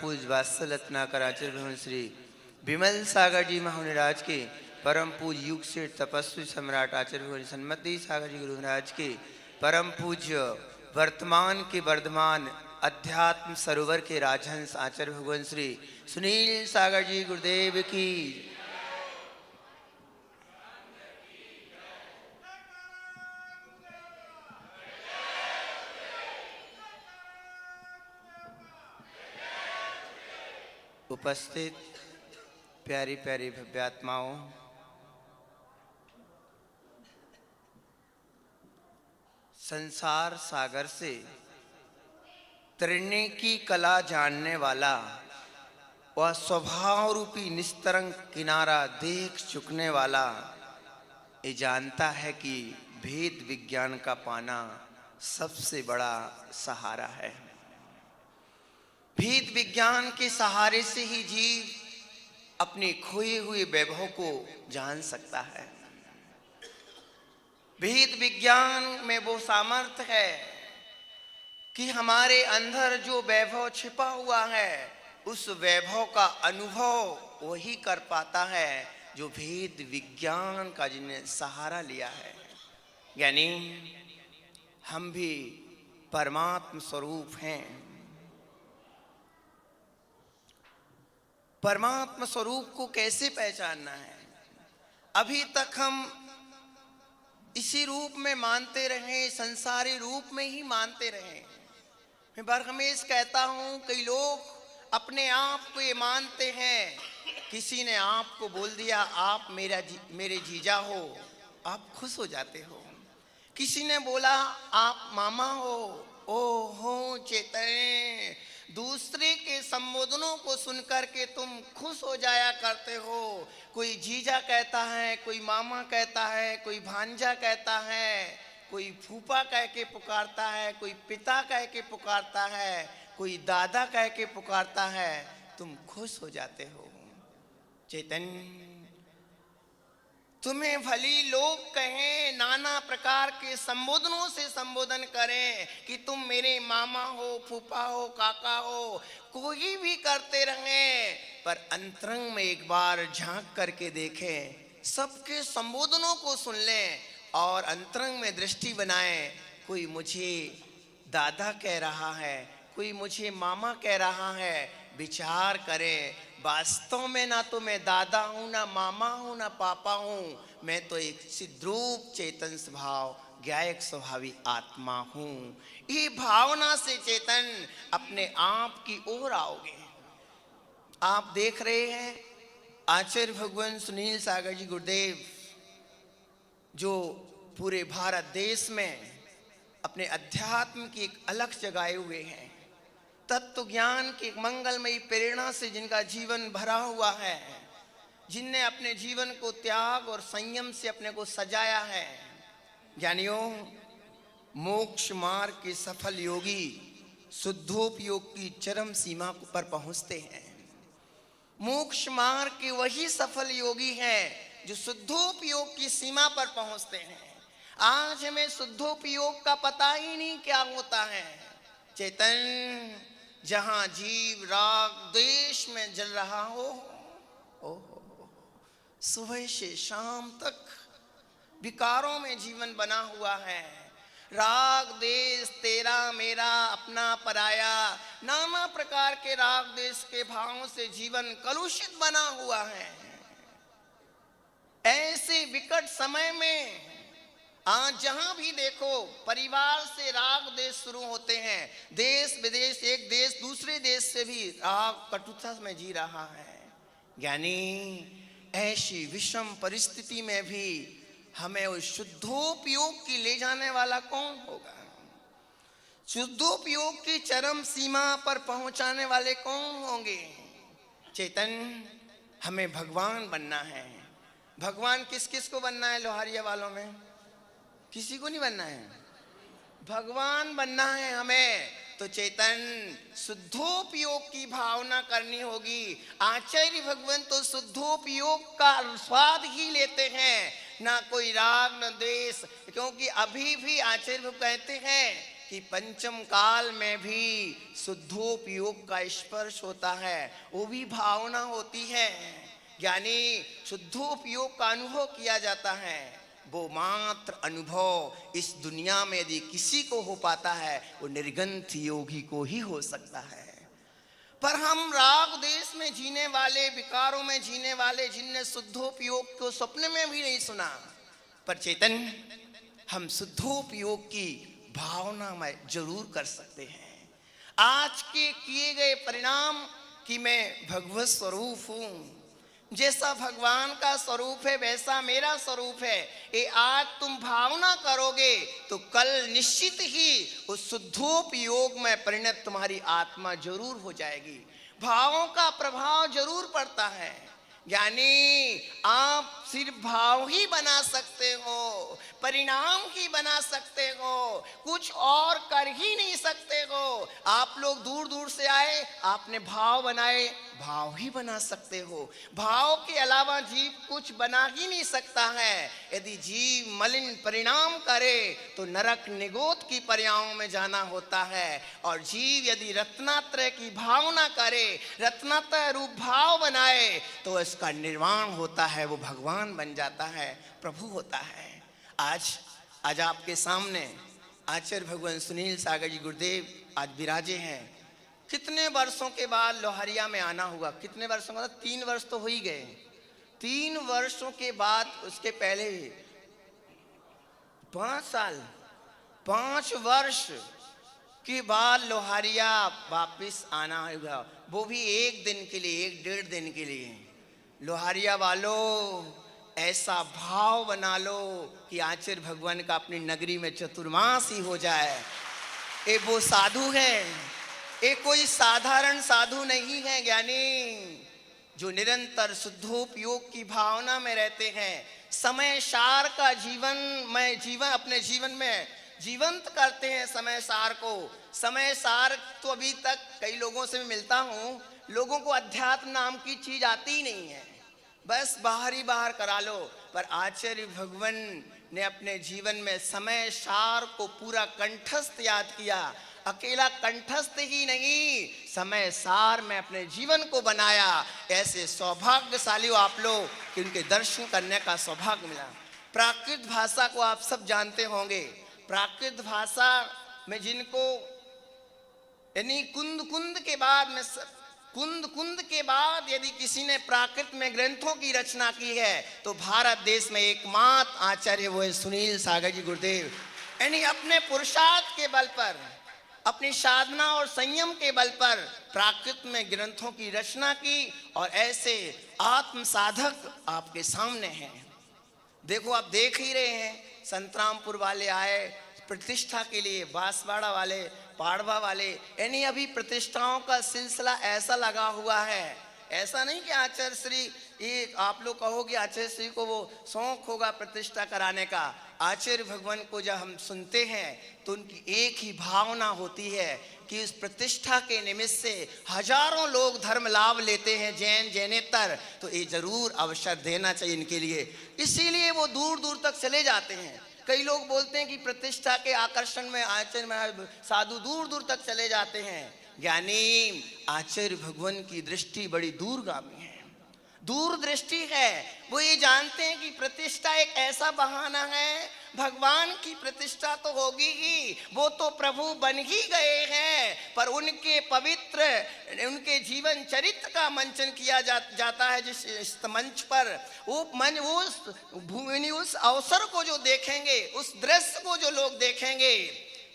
पूज वात्सल रत्नाकर आचार्य भगवान श्री विमल सागर जी महाराज के, परम पूज युग से तपस्वी सम्राट आचार्य भगवान सन्मति सागर जी गुरु महाराज के, परम पूज्य वर्तमान के वर्धमान अध्यात्म सरोवर के राजहंस आचार्य भगवान श्री सुनील सागर जी गुरुदेव की। उपस्थित प्यारी प्यारी भव्यात्माओं, संसार सागर से तैरने की कला जानने वाला वह स्वभाव रूपी निस्तरंग किनारा देख चुकने वाला ये जानता है कि भेद विज्ञान का पाना सबसे बड़ा सहारा है। भेद विज्ञान के सहारे से ही जीव अपने खोए हुए वैभव को जान सकता है। भेद विज्ञान में वो सामर्थ्य है कि हमारे अंदर जो वैभव छिपा हुआ है उस वैभव का अनुभव वही कर पाता है जो भेद विज्ञान का जिन्हें सहारा लिया है। यानी हम भी परमात्म स्वरूप हैं। परमात्मा स्वरूप को कैसे पहचानना है? अभी तक हम इसी रूप में मानते रहे, संसारी रूप में ही मानते रहे। मैं बरहमेश कहता हूँ, कई लोग अपने आप को ये मानते हैं, किसी ने आपको बोल दिया आप मेरे जीजा हो, आप खुश हो जाते हो। किसी ने बोला आप मामा हो, ओ हो चेतन। दूसरे के संबोधनों को सुनकर के तुम खुश हो जाया करते हो। कोई जीजा कहता है, कोई मामा कहता है, कोई भांजा कहता है, कोई फूफा कह के पुकारता है, कोई पिता कह के पुकारता है, कोई दादा कह के पुकारता है, तुम खुश हो जाते हो। चैतन्य, तुम्हें भली लोग कहें, नाना प्रकार के संबोधनों से संबोधन करें कि तुम मेरे मामा हो, फूफा हो, काका हो, कोई भी करते रहें, पर अंतरंग में एक बार झांक करके देखें, सबके संबोधनों को सुन लें और अंतरंग में दृष्टि बनाएं। कोई मुझे दादा कह रहा है, कोई मुझे मामा कह रहा है, विचार करें, वास्तव में ना तो मैं दादा हूँ, ना मामा हूँ, ना पापा हूँ, मैं तो एक सिद्रूप चेतन स्वभाव ज्ञायक स्वभावी आत्मा हूँ। ये भावना से चेतन अपने आप की ओर आओगे। आप देख रहे हैं आचार्य भगवान सुनील सागर जी गुरुदेव जो पूरे भारत देश में अपने अध्यात्म की एक अलख जगाए हुए हैं। तत्व ज्ञान की मंगलमयी प्रेरणा से जिनका जीवन भरा हुआ है, जिनने अपने जीवन को त्याग और संयम से अपने को सजाया है। ज्ञानियों, मोक्ष मार्ग के सफल योगी शुद्धोपयोग की चरम सीमा पर पहुंचते हैं। मोक्ष मार्ग के वही सफल योगी हैं जो शुद्धोपयोग की सीमा पर पहुंचते हैं। आज हमें शुद्धोपयोग का पता ही नहीं क्या होता है। चेतन, जहां जीव राग द्वेष में जल रहा हो, सुबह से शाम तक विकारों में जीवन बना हुआ है। राग देश, तेरा मेरा, अपना पराया, नाना प्रकार के राग देश के भावों से जीवन कलुषित बना हुआ है। ऐसे विकट समय में आज जहां भी देखो परिवार से राग देश शुरू होते हैं। देश विदेश, एक देश दूसरे देश से भी राग कटुता में जी रहा है। ज्ञानी, ऐसी विषम परिस्थिति में भी हमें उस शुद्धोपयोग की ले जाने वाला कौन होगा? शुद्धोपयोग की चरम सीमा पर पहुंचाने वाले कौन होंगे? चेतन, हमें भगवान बनना है। भगवान किस किस को बनना है? लोहारिया वालों में किसी को नहीं बनना है। भगवान बनना है हमें, तो चेतन शुद्धोपयोग की भावना करनी होगी। आचार्य भगवान तो शुद्धोपयोग का स्वाद ही लेते हैं, ना कोई राग न द्वेष। क्योंकि अभी भी आचार्य भगवान कहते हैं कि पंचम काल में भी शुद्धोपयोग का स्पर्श होता है, वो भी भावना होती है। यानी शुद्धोपयोग का अनुभव किया जाता है, वो मात्र अनुभव इस दुनिया में यदि किसी को हो पाता है, वो निर्गंथ योगी को ही हो सकता है। पर हम राग देश में जीने वाले, विकारों में जीने वाले, जिनने शुद्धोपयोग को स्वप्न में भी नहीं सुना, पर चैतन्य हम शुद्धोपयोग की भावना में जरूर कर सकते हैं। आज के किए गए परिणाम कि मैं भगवत स्वरूप हूं, जैसा भगवान का स्वरूप है वैसा मेरा स्वरूप है, ये आज तुम भावना करोगे तो कल निश्चित ही उस शुद्धोपयोग में परिणत तुम्हारी आत्मा जरूर हो जाएगी। भावों का प्रभाव जरूर पड़ता है। यानी आप सिर्फ भाव ही बना सकते हो, परिणाम ही बना सकते हो, कुछ और कर ही नहीं सकते हो। आप लोग दूर दूर से आए, आपने भाव बनाए, भाव ही बना सकते हो। भाव के अलावा जीव कुछ बना ही नहीं सकता है। यदि जीव मलिन परिणाम करे तो नरक निगोत की पर्यायों में जाना होता है, और जीव यदि रत्नात्रय की भावना करे, रत्नात्रय रूप भाव बनाए, तो इसका निर्वाण होता है, वो भगवान बन जाता है, प्रभु होता है। आज आपके सामने आचार्य भगवान सुनील सागर जी गुरुदेव आज विराजे हैं। कितने वर्षों के बाद लोहारिया में आना हुआ, कितने वर्षों का, 3 वर्ष तो हो ही गए। 3 वर्षों के बाद, उसके पहले 5 साल, 5 वर्ष के बाद लोहारिया वापिस आना होगा, वो भी 1 दिन के लिए, 1-1.5 दिन के लिए। लोहारिया वालों, ऐसा भाव बना लो कि आचार्य भगवान का अपनी नगरी में चतुर्मास ही हो जाए। ये वो साधु है, ये कोई साधारण साधु नहीं है ज्ञानी, जो निरंतर शुद्धोपयोग की भावना में रहते हैं। समय सार का जीवन अपने जीवन में जीवंत करते हैं। समय सार को, समय सार तो अभी तक कई लोगों से मिलता हूँ, लोगों को अध्यात्म नाम की चीज आती ही नहीं है, बस बाहर ही बाहर करा लो। पर आचार्य भगवान ने अपने जीवन में समय सार को पूरा कंठस्थ याद किया। अकेला कंठस्थ ही नहीं, समय सार में अपने जीवन को बनाया। ऐसे सौभाग्यशाली हो आप लोग कि उनके दर्शन करने का सौभाग्य मिला। प्राकृत भाषा को आप सब जानते होंगे। प्राकृत भाषा में जिनको, यानी कुंद कुंद के बाद यदि किसी ने प्राकृत में ग्रंथों की रचना की है तो भारत देश में एकमात्र आचार्य वो है सुनील सागर जी गुरुदेव। यानी अपने पुरुषार्थ के बल पर, अपनी साधना और संयम के बल पर प्राकृत में ग्रंथों की रचना की, और ऐसे आत्म साधक आपके सामने हैं। देखो, आप देख ही रहे हैं, संतरामपुर वाले आए प्रतिष्ठा के लिए, बांसवाड़ा वाले, पाड़वा वाले, यानी अभी प्रतिष्ठाओं का सिलसिला ऐसा लगा हुआ है। ऐसा नहीं कि आचार्य श्री, ये आप लोग कहोगे आचार्य श्री को वो शौक होगा प्रतिष्ठा कराने का। आचार्य भगवान को जब हम सुनते हैं तो उनकी एक ही भावना होती है कि उस प्रतिष्ठा के निमित्त से हजारों लोग धर्म लाभ लेते हैं, जैन जैनेतर, तो ये जरूर अवसर देना चाहिए इनके लिए। इसीलिए वो दूर दूर तक चले जाते हैं। कई लोग बोलते हैं कि प्रतिष्ठा के आकर्षण में आचार्य साधु दूर दूर तक चले जाते हैं। ज्ञानी आचार्य भगवान की दृष्टि बड़ी दूरगामी है, दूरदृष्टि है। वो ये जानते हैं कि प्रतिष्ठा एक ऐसा बहाना है, भगवान की प्रतिष्ठा तो होगी ही, वो तो प्रभु बन ही गए हैं, पर उनके पवित्र, उनके जीवन चरित्र का मंचन किया जाता है जिस मंच पर। उस अवसर को जो देखेंगे, उस दृश्य को जो लोग देखेंगे,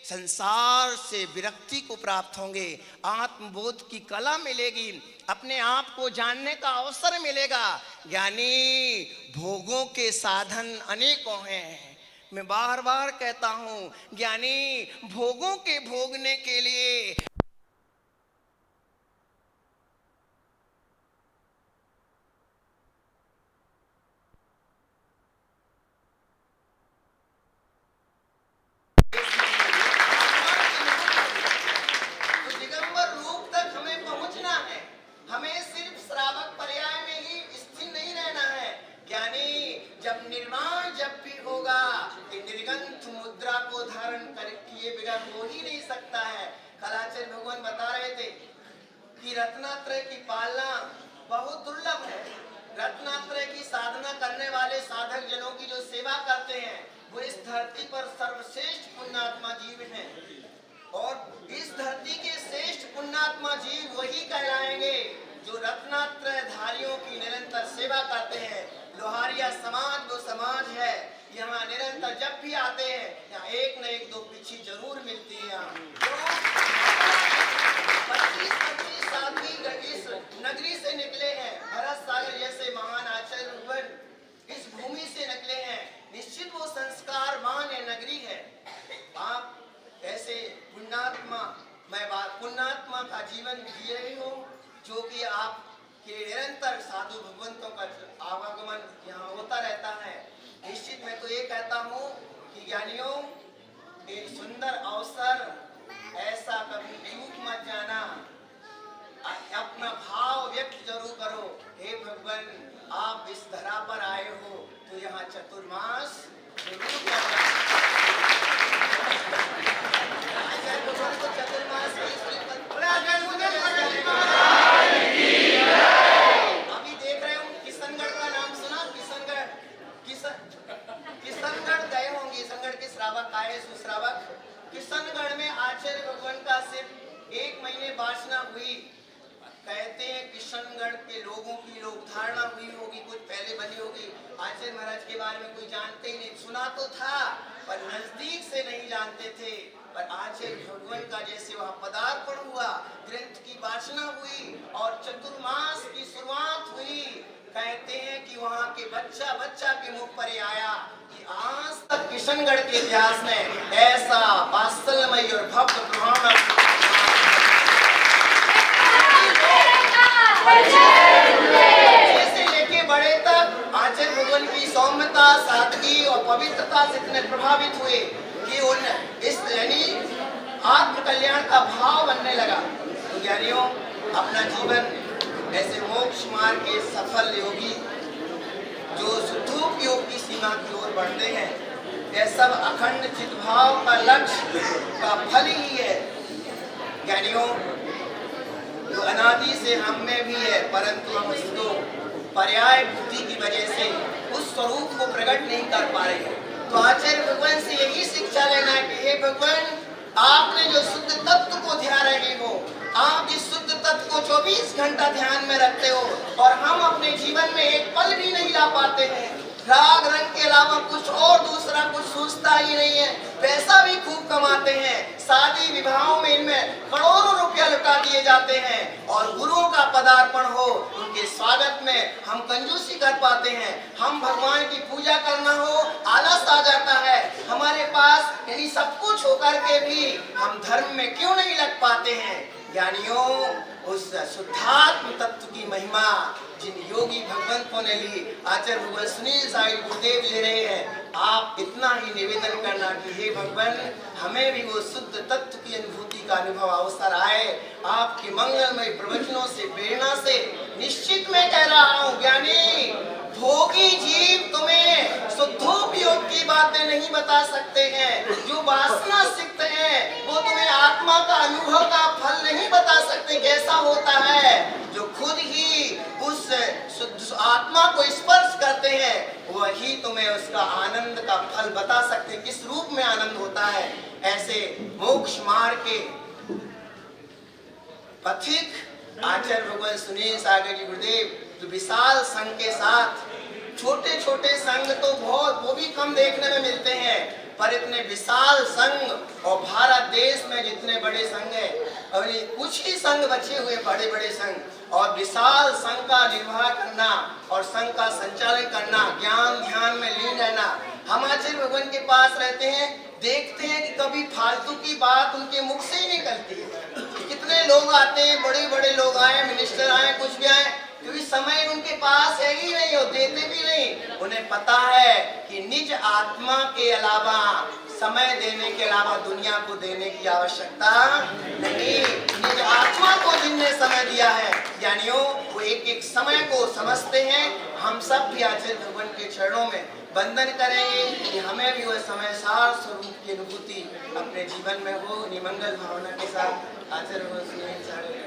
संसार से विरक्ति को प्राप्त होंगे, आत्मबोध की कला मिलेगी, अपने आप को जानने का अवसर मिलेगा। यानी भोगों के साधन अनेकों हैं। मैं बार बार कहता हूं, ज्ञानी भोगों के भोगने के लिए दिगंबर रूप तक हमें पहुंचना है। हमें सिर्फ श्रावक पर्याय में ही स्थिर नहीं रहना है। ज्ञानी जब निर्वाण जब भी होगा, निर्गंथ मुद्रा को धारण किए बिना साधन हो ही नहीं सकता है। कल आचार्य भगवान बता रहे थे कि रत्नात्रय की पालना बहुत दुर्लभ है। रत्नात्रय की साधना करने वाले साधक जनों की जो सेवा करते हैं वो इस धरती पर सर्वश्रेष्ठ पुण्यात्मा जीव हैं, और इस धरती के श्रेष्ठ पुण्यात्मा जीव वही कहलाएंगे जो रत्नात्रय धारियों की निरंतर सेवा करते हैं। लोहारिया समाज वो समाज है, यहाँ निरंतर जब भी आते हैं यहाँ एक न एक दो पीछी जरूर मिलती है। यहाँ 25-25 साल की इस नगरी से निकले हैं, भरत सागर जैसे महान आचार्य भगवान इस भूमि से निकले हैं। निश्चित वो संस्कारवान है नगरी है। आप ऐसे पुण्यात्मा का जीवन जी रहे हो, जो कि आप के निरंतर साधु भगवंतों का आवागमन यहाँ होता रहता है। निश्चित मैं तो ये कहता हूँ कि ज्ञानियों, एक सुंदर अवसर ऐसा कभी चूक मत जाना, अपना भाव व्यक्त जरूर करो। हे भगवान, आप इस धरा पर आए हो तो यहाँ चतुर्मास जरूर करना। चतुर्मास अभी देख रहे हो किशनगढ़ का नाम सुना? किशनगढ़ गए होंगे। किशनगढ़ के श्रावक आए, सुश्रावक। किशनगढ़ में आचार्य भगवान का सिर्फ 1 महीने वासना हुई। कहते हैं किशनगढ़ के लोगों की लोक धारणा हुई होगी, कुछ पहले बनी होगी। आचार्य महाराज के बारे में कोई जानते ही नहीं, सुना तो था पर नजदीक से नहीं जानते थे। पर आचार्य भगवान का जैसे वहाँ पदार्पण हुआ, ग्रंथ की वाचना हुई और चतुर्मास की शुरुआत हुई, कहते हैं कि वहाँ के बच्चा बच्चा के मुख पर ये आया कि आज तक किशनगढ़ के इतिहास में ऐसा वात्सल्यमयी और भव्य प्रमाण से लेके बड़े तक आचार्य भगवान की सौम्यता, सादगी और पवित्रता से इतने प्रभावित हुए कि उन इस यानी आत्म कल्याण का भाव बनने लगा। तो ज्ञानियों, अपना जीवन ऐसे मोक्ष मार्ग के सफल योगी जो सुधूप योग की सीमा की ओर बढ़ते हैं, यह सब अखंड चिद्भाव का लक्ष्य का फल ही है। ज्ञानियों, जो अनादि से हम में भी है, परंतु हम इसको पर्याय बुद्धि की वजह से उस स्वरूप को प्रकट नहीं कर पा रहे। तो आचार्य भगवान से यही शिक्षा लेना है कि हे भगवान, आपने जो शुद्ध तत्व को ध्यान रहे हो, आप जिस शुद्ध तत्व को 24 घंटा ध्यान में रखते हो और हम अपने जीवन में एक पल भी नहीं ला पाते हैं। राग रंग के अलावा कुछ और दूसरा कुछ सोचता ही नहीं है। पैसा भी खूब कमाते हैं, शादी विवाहों में इनमें करोड़ों रुपया लुटा दिए जाते हैं, और गुरुओं का पदार्पण हो, उनके स्वागत में हम कंजूसी कर पाते हैं। हम भगवान की पूजा करना हो, आलस आ जाता है हमारे पास, यानी सब कुछ होकर के भी हम धर्म में क्यों नहीं लग पाते हैं। ज्ञानियों, उस शुद्धात्म तत्व की महिमा जिन योगी भगवंतों ने ली, आचार्य भगवान सुनील साहिब गुरुदेव ले रहे हैं। आप इतना ही निवेदन करना कि हे भगवान, हमें भी वो शुद्ध तत्व की अनुभूति का अनुभव अवसर आए। आपके मंगलमय प्रवचनों से, प्रेरणा से निश्चित मैं कह रहा हूँ ज्ञानी, भोगी जीव तुम्हें शुद्धोपयोग की बातें नहीं बता सकते हैं। जो वासना सिक्त है वो तुम्हें आत्मा का अनुभव का फल नहीं बता सकते कैसा होता है। जो खुद ही उस शुद्ध आत्मा को स्पर्श करते हैं वही तुम्हें उसका आनंद का फल बता सकते, किस रूप में आनंद होता है। ऐसे मोक्ष मार्ग के पथिक आचार्य भगवान सुनील सागर जी गुरुदेव, जो विशाल संघ के साथ, छोटे छोटे संघ तो बहुत वो भी कम देखने में मिलते हैं, पर इतने विशाल संघ और भारत देश में जितने बड़े संघ है, अभी कुछ ही संघ बचे हुए बड़े बड़े संघ, और विशाल संघ का निर्वाह करना और संघ का संचालन करना, ज्ञान ध्यान में लीन रहना। हम आचार्य भगवान के पास रहते हैं, देखते हैं कि कभी फालतू की बात उनके मुख से ही निकलती है। कितने लोग आते हैं, बड़े बड़े लोग आए, मिनिस्टर आए, कुछ भी आए, क्योंकि समय उनके पास है ही नहीं, और देते भी नहीं। उन्हें पता है कि निज आत्मा के अलावा, समय देने के अलावा दुनिया को देने की आवश्यकता नहीं। निज आत्मा को जिनने समय दिया है ज्ञानियों, वो एक एक समय को समझते हैं। हम सब भी आचार्य भगवान के चरणों में वंदन करेंगे कि हमें भी वह समय सार स्वरूप की अनुभूति अपने जीवन में हो। निमंगल भावना के साथ आचरण हो।